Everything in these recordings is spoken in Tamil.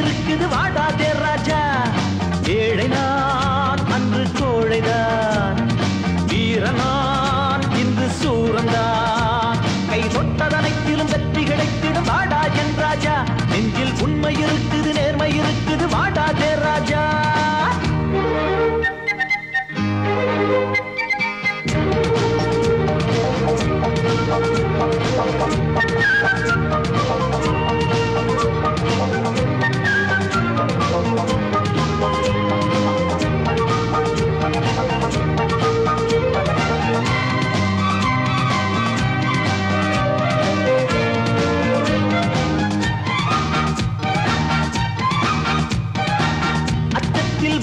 இருக்குது வாடாதே ராஜா. ஏழை நான் அன்று கோழைதான், வீரனான் இன்று சூரந்தான். கை தொட்டதனைத்திலும் வெற்றி கிடைத்திடும் வாடா என் ராஜா. நெஞ்சில் உண்மை இருக்குது நேர்மை இருக்குது வாடாதே ராஜா.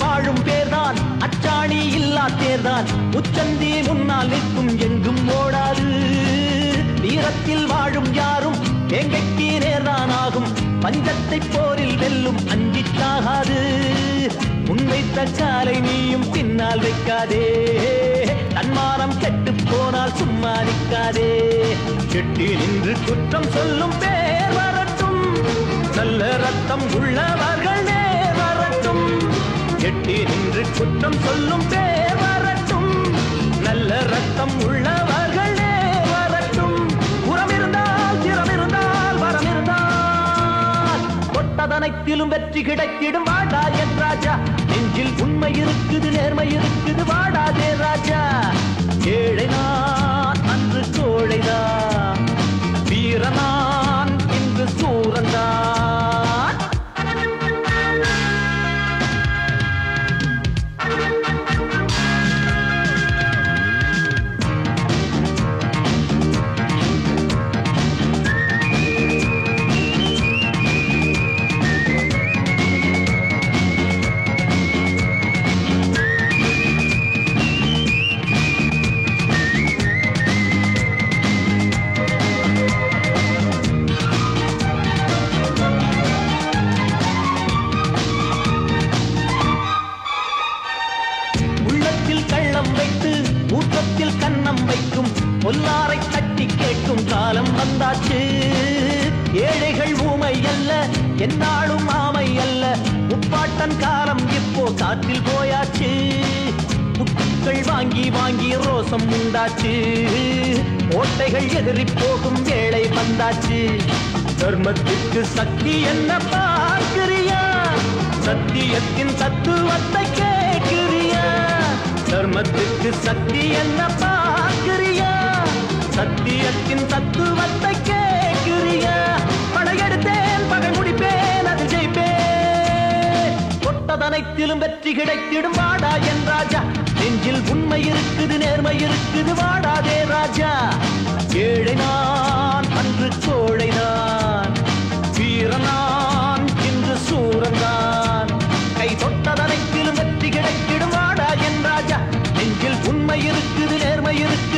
வாழும் பேர்தான் அச்சாணி இல்லா தேர்தான். உச்சந்தி முன்னால் நிற்கும் எங்கும் ஓடாது. வீரத்தில் வாழும் யாரும் எங்கைக்கு நேர்தான் ஆகும். பஞ்சத்தை போரில் வெல்லும் அஞ்சிச்சாகாது. முன்வைத்த காலை நீயும் பின்னால் வைக்காதே. தன்மானம் கெட்டு போனால் சும்மா நிற்காதே. கெட்டி நின்று குற்றம் சொல்லும் பேர் வரட்டும். நல்ல ரத்தம் உள்ளவர்கள் நேர் வரட்டும். எட்டி நின்று குற்றம் சொல்லும் பேர் வரட்டும். நல்ல ரத்தம் உள்ளவர்கள் வரட்டும். புறம் இருந்தால் திறம் இருந்தால் வரம் இருந்தால் கொட்டதனைத்திலும் வெற்றி கிடைத்திடும் வாடா என் ராஜா. நெஞ்சில் உண்மை இருக்குது நேர்மை இருக்குது வாடாதே ராஜா. ஏழை நான் அன்று கோழைதான், வீரனான் இன்று சூரந்தான். ஊற்றத்தில் கன்னம் வைக்கும் பொல்லாரை தட்டி கேட்கும் காலம் வந்தாச்சு. ஏழைகள் ஊமை அல்ல, என்னாலும் ஆமை அல்ல. முப்பாட்டன் காலம் இப்போ காற்றில் போயாச்சு. புட்டுக்கள் வாங்கி வாங்கி ரோசம் உண்டாச்சு. ஓட்டைகள் எதிரி போகும் வேளை வந்தாச்சு. தர்மத்திற்கு சக்தி என்ன பார்க்கிறியா? சத்தியத்தின் தத்துவத்தை கேட்கிறியா? தர்மத்திற்கு சக்தி என்ன பார்க்கிறியா? சத்தியத்தின் தத்துவத்தை கேட்கிறியா? படையெடுத்தேன் பகை முடிப்பேன் அது ஜெயிப்பேன். தொட்டதனைத்திலும் வெற்றி கிடைத்திடும் வாடா என் ராஜா. நெஞ்சில் உண்மை இருக்குது நேர்மை இருக்குது வாடாதே ராஜா. ஏழை நான் அன்று கோழைதான், வீரனான் இன்று சூரந்தான். கை தொட்டதனைத்திலும் வெற்றி கிடைத்திடும் வாடா என் ராஜா. நெஞ்சில் உண்மை இருக்குது நேர்மை இருக்குது